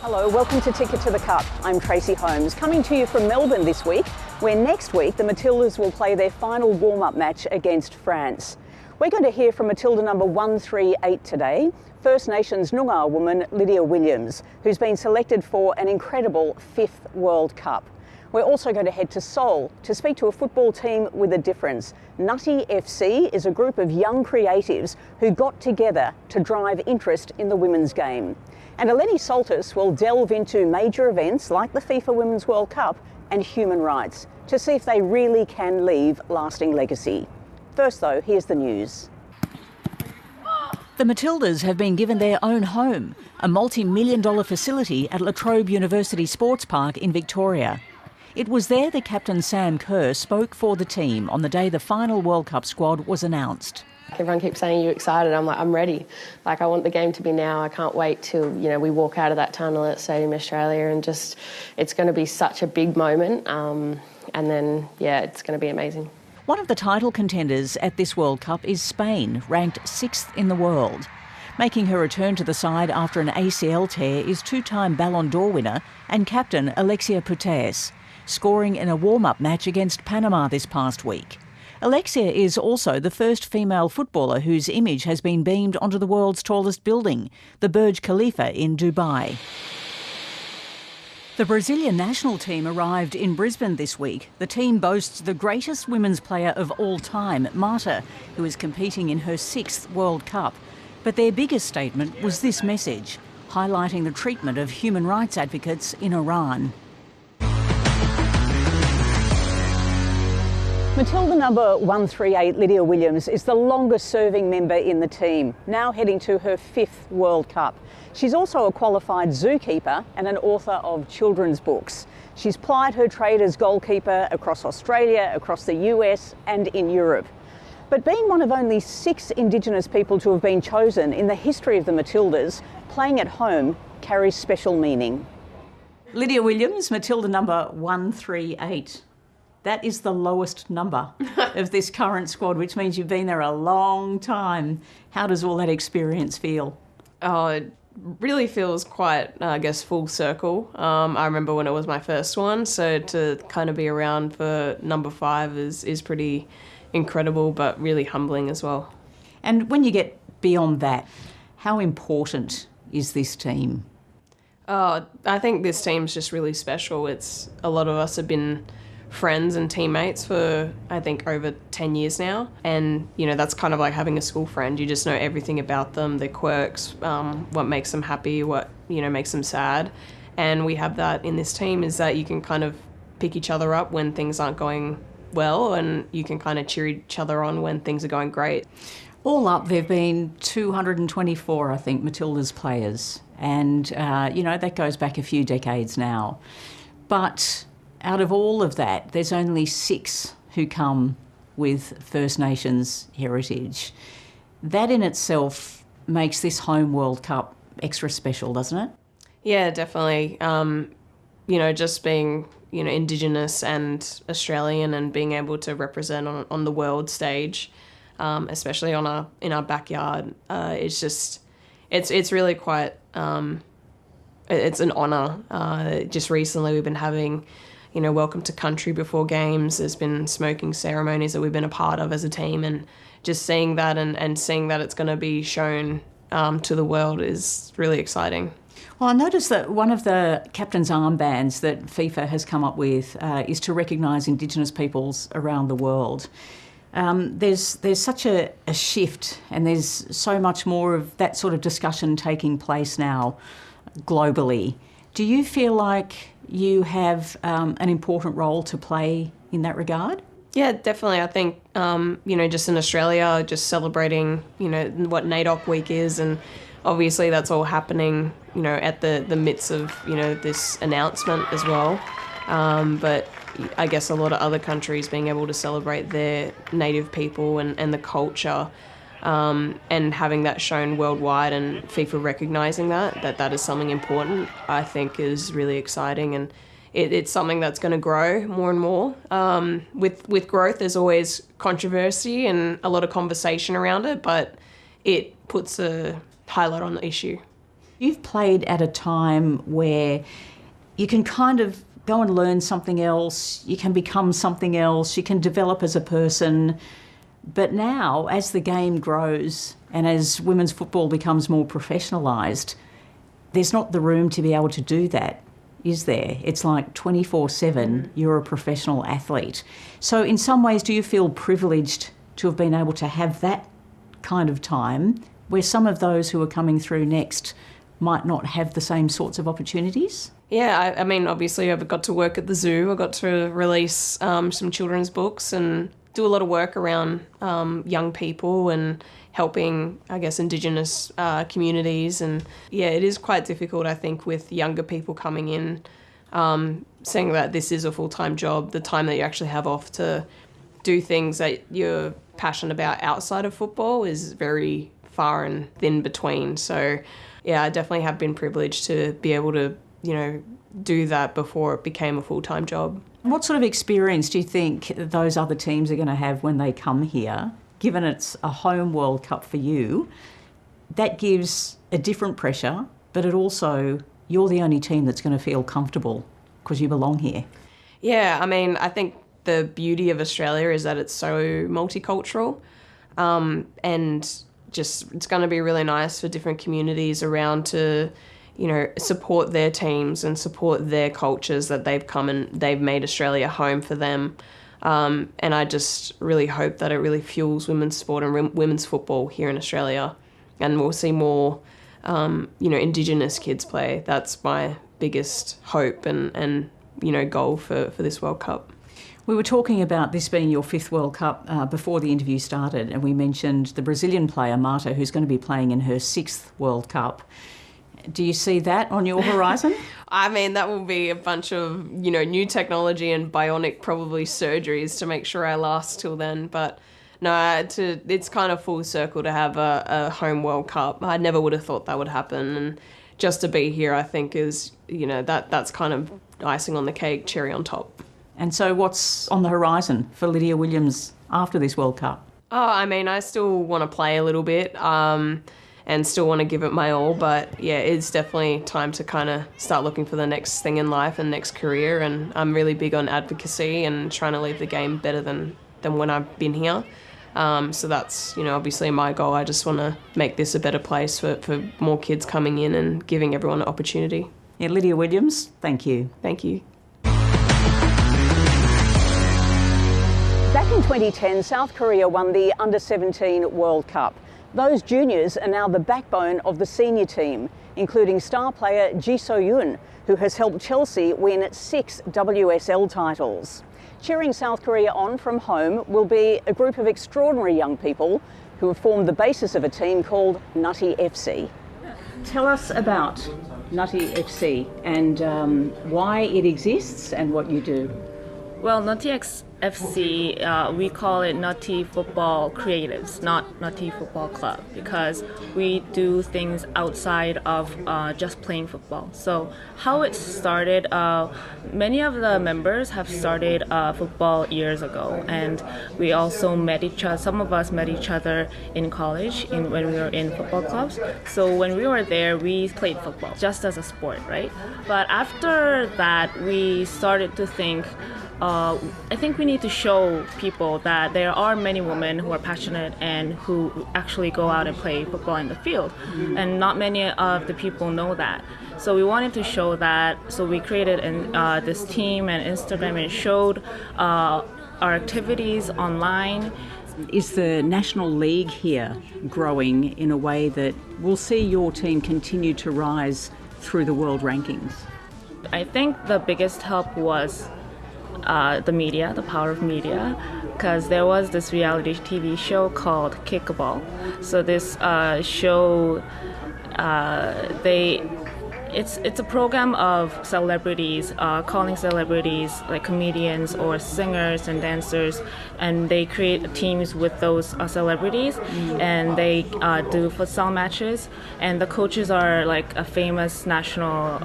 Hello, welcome to Ticket to the Cup. I'm Tracy Holmes, coming to you from Melbourne this week, where next week the Matildas will play their final warm-up match against France. We're going to hear from Matilda number 138 today, First Nations Noongar woman Lydia Williams, who's been selected for an incredible 5th World Cup. We're also going to head to Seoul to speak to a football team with a difference. Nutty FC is a group of young creatives who got together to drive interest in the women's game. And Eleni Soltis will delve into major events like the FIFA Women's World Cup and human rights to see if they really can leave lasting legacy. First though, here's the news. The Matildas have been given their own home, a multi-million-dollar facility at La Trobe University Sports Park in Victoria. It was there that Captain Sam Kerr spoke for the team on the day the final World Cup squad was announced. Everyone keeps saying, "Are you excited?" I'm like, I'm ready. Like, I want the game to be now. I can't wait till, we walk out of that tunnel at Stadium Australia and just, it's going to be such a big moment. And then, it's going to be amazing. One of the title contenders at this World Cup is Spain, ranked 6th in the world. Making her return to the side after an ACL tear is two-time Ballon d'Or winner and captain Alexia Putellas, scoring in a warm-up match against Panama this past week. Alexia is also the first female footballer whose image has been beamed onto the world's tallest building, the Burj Khalifa in Dubai. The Brazilian national team arrived in Brisbane this week. The team boasts the greatest women's player of all time, Marta, who is competing in her 6th World Cup. But their biggest statement was this message, highlighting the treatment of human rights advocates in Iran. Matilda number 138, Lydia Williams, is the longest-serving member in the team, now heading to her 5th World Cup. She's also a qualified zookeeper and an author of children's books. She's plied her trade as goalkeeper across Australia, across the US and in Europe. But being one of only 6 Indigenous people to have been chosen in the history of the Matildas, playing at home carries special meaning. Lydia Williams, Matilda number 138. That is the lowest number of this current squad, which means you've been there a long time. How does all that experience feel? Oh, it really feels quite, full circle. I remember when it was my first one, so to kind of be around for number 5 is pretty incredible, but really humbling as well. And when you get beyond that, how important is this team? Oh, I think this team's just really special. A lot of us have been friends and teammates for, I think, over 10 years now. And, that's kind of like having a school friend. You just know everything about them, their quirks, what makes them happy, what, makes them sad. And we have that in this team, is that you can kind of pick each other up when things aren't going well, and you can kind of cheer each other on when things are going great. All up, there have been 224, I think, Matildas players. And, that goes back a few decades now. But out of all of that, there's only 6 who come with First Nations heritage. That in itself makes this home World Cup extra special, doesn't it? Yeah, definitely. Just being, Indigenous and Australian and being able to represent on the world stage, especially in our backyard, it's really quite, it's an honour. Just recently we've been having welcome to country before games. There's been smoking ceremonies that we've been a part of as a team, and just seeing that and seeing that it's going to be shown to the world is really exciting. Well, I noticed that one of the captain's armbands that FIFA has come up with is to recognise Indigenous peoples around the world. There's such a shift, and there's so much more of that sort of discussion taking place now globally. Do you feel like you have an important role to play in that regard? Yeah, definitely. I think, just in Australia, just celebrating, what NAIDOC Week is, and obviously that's all happening, at the midst of, this announcement as well. But I guess a lot of other countries being able to celebrate their native people and the culture, and having that shown worldwide and FIFA recognising that is something important, I think is really exciting, and it's something that's going to grow more and more. With growth, there's always controversy and a lot of conversation around it, but it puts a highlight on the issue. You've played at a time where you can kind of go and learn something else, you can become something else, you can develop as a person. But now, as the game grows and as women's football becomes more professionalised, there's not the room to be able to do that, is there? It's like 24/7, you're a professional athlete. So in some ways, do you feel privileged to have been able to have that kind of time where some of those who are coming through next might not have the same sorts of opportunities? Yeah, I mean, obviously I've got to work at the zoo. I got to release some children's books and do a lot of work around young people and helping, I guess, Indigenous communities. And yeah, it is quite difficult, I think, with younger people coming in, saying that this is a full-time job, the time that you actually have off to do things that you're passionate about outside of football is very far and thin between. So yeah, I definitely have been privileged to be able to, do that before it became a full-time job. What sort of experience do you think those other teams are going to have when they come here, given it's a home World Cup for you? That gives a different pressure, but it also, you're the only team that's going to feel comfortable because you belong here. Yeah, I mean, I think the beauty of Australia is that it's so multicultural, and just it's going to be really nice for different communities around to support their teams and support their cultures that they've come and they've made Australia home for them. And I just really hope that it really fuels women's sport and women's football here in Australia. And we'll see more, Indigenous kids play. That's my biggest hope and goal for this World Cup. We were talking about this being your 5th World Cup before the interview started, and we mentioned the Brazilian player, Marta, who's going to be playing in her 6th World Cup. Do you see that on your horizon? I mean, that will be a bunch of, new technology and bionic probably surgeries to make sure I last till then. But no, it's kind of full circle to have a home World Cup. I never would have thought that would happen. And just to be here, I think is, that's kind of icing on the cake, cherry on top. And so what's on the horizon for Lydia Williams after this World Cup? Oh, I mean, I still want to play a little bit. And still want to give it my all, but yeah, it's definitely time to kind of start looking for the next thing in life and next career. And I'm really big on advocacy and trying to leave the game better than when I've been here. So that's, obviously my goal. I just want to make this a better place for more kids coming in and giving everyone an opportunity. Yeah, Lydia Williams, thank you. Thank you. Back in 2010, South Korea won the Under-17 World Cup. Those juniors are now the backbone of the senior team, including star player Ji So-yoon, who has helped Chelsea win 6 WSL titles. Cheering South Korea on from home will be a group of extraordinary young people who have formed the basis of a team called Nutty FC. Tell us about Nutty FC and why it exists and what you do. Well, Nutty FC, we call it Nutty Football Creatives, not Nutty Football Club, because we do things outside of just playing football. So how it started, many of the members have started football years ago, and we also met each other. Some of us met each other in college when we were in football clubs. So when we were there, we played football just as a sport, right? But after that, we started to think, I think we need to show people that there are many women who are passionate and who actually go out and play football in the field. And not many of the people know that. So we wanted to show that. So we created this team and Instagram and showed our activities online. Is the National League here growing in a way that will see your team continue to rise through the world rankings? I think the biggest help was the media, the power of media, because there was this reality TV show called Kickball. So this show, It's a program of celebrities, calling celebrities like comedians or singers and dancers, and they create teams with those celebrities, and they do futsal matches, and the coaches are like a famous national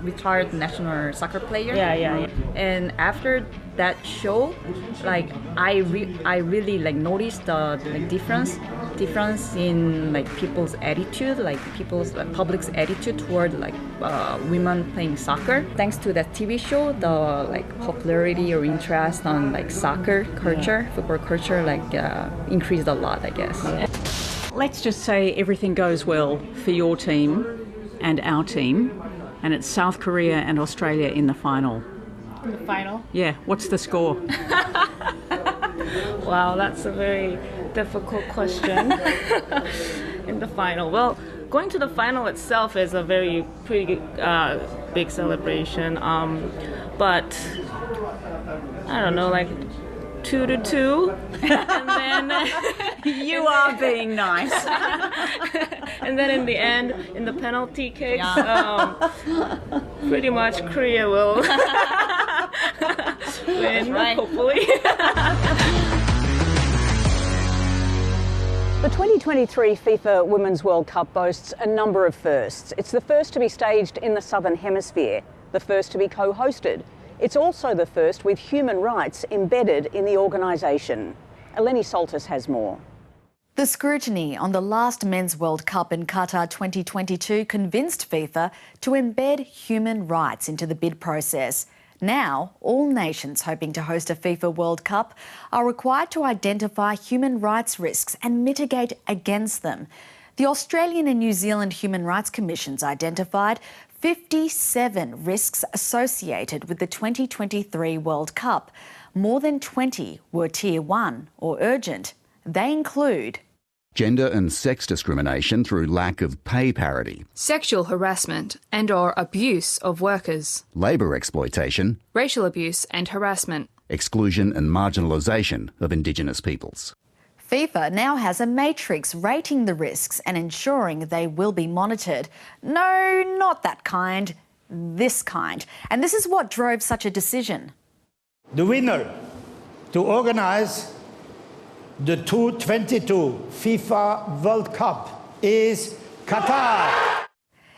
retired national soccer player. yeah. And after that show, like I really like noticed the like difference in like people's attitude, like people's public's attitude toward like women playing soccer. Thanks to that TV show, the like popularity or interest on like soccer culture, football culture, like increased a lot, I guess. Let's just say everything goes well for your team and our team, and it's South Korea and Australia in the final. The final? Yeah, what's the score? Wow, that's a very difficult question. In the final. Well, going to the final itself is a pretty big celebration. But I don't know, like 2-2, and then You are being nice. and then in the end, in the penalty kicks, pretty much Korea will win, hopefully. The 2023 FIFA Women's World Cup boasts a number of firsts. It's the first to be staged in the Southern Hemisphere, the first to be co-hosted. It's also the first with human rights embedded in the organisation. Eleni Soltis has more. The scrutiny on the last Men's World Cup in Qatar 2022 convinced FIFA to embed human rights into the bid process. Now, all nations hoping to host a FIFA World Cup are required to identify human rights risks and mitigate against them. The Australian and New Zealand Human Rights Commissions identified 57 risks associated with the 2023 World Cup. More than 20 were Tier 1 or urgent. They include gender and sex discrimination through lack of pay parity, sexual harassment and/or abuse of workers, labour exploitation, racial abuse and harassment, exclusion and marginalisation of Indigenous peoples. FIFA now has a matrix rating the risks and ensuring they will be monitored. No, not that kind, this kind. And this is what drove such a decision. The winner to organise the 2022 FIFA World Cup is Qatar.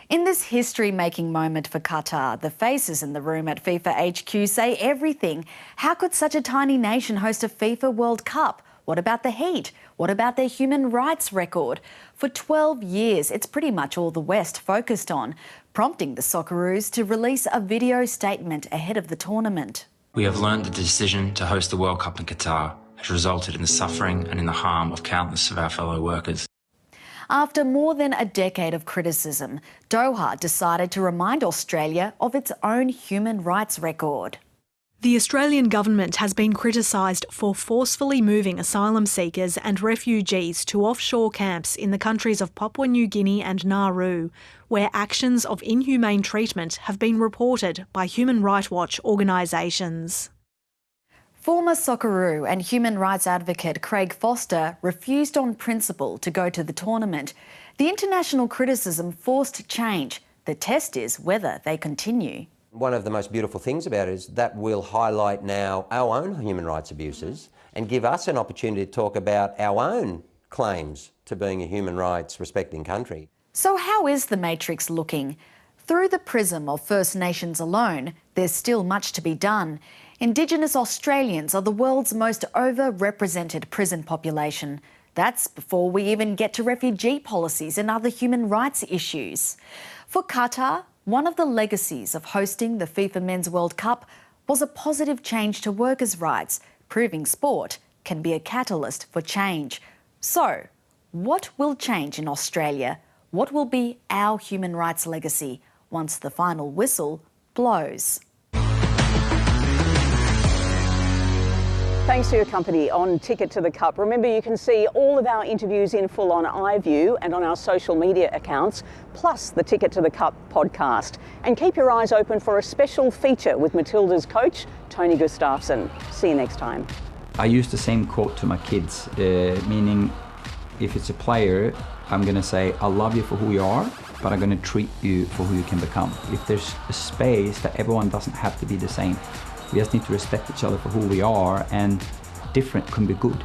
In this history-making moment for Qatar, the faces in the room at FIFA HQ say everything. How could such a tiny nation host a FIFA World Cup? What about the heat? What about their human rights record? For 12 years, it's pretty much all the West focused on, prompting the Socceroos to release a video statement ahead of the tournament. We have learned that the decision to host the World Cup in Qatar has resulted in the suffering and in the harm of countless of our fellow workers. After more than a decade of criticism, Doha decided to remind Australia of its own human rights record. The Australian government has been criticised for forcefully moving asylum seekers and refugees to offshore camps in the countries of Papua New Guinea and Nauru, where actions of inhumane treatment have been reported by Human Rights Watch organisations. Former Socceroo and human rights advocate Craig Foster refused on principle to go to the tournament. The international criticism forced change. The test is whether they continue. One of the most beautiful things about it is that will highlight now our own human rights abuses and give us an opportunity to talk about our own claims to being a human rights respecting country. So how is the matrix looking? Through the prism of First Nations alone, there's still much to be done. Indigenous Australians are the world's most overrepresented prison population. That's before we even get to refugee policies and other human rights issues. For Qatar, one of the legacies of hosting the FIFA Men's World Cup was a positive change to workers' rights, proving sport can be a catalyst for change. So, what will change in Australia? What will be our human rights legacy once the final whistle blows? Thanks for your company on Ticket to the Cup. Remember, you can see all of our interviews in full on iView and on our social media accounts, plus the Ticket to the Cup podcast. And keep your eyes open for a special feature with Matilda's coach, Tony Gustafsson. See you next time. I use the same quote to my kids, meaning if it's a player, I'm going to say, I love you for who you are, but I'm going to treat you for who you can become. If there's a space that everyone doesn't have to be the same, we just need to respect each other for who we are, and different can be good.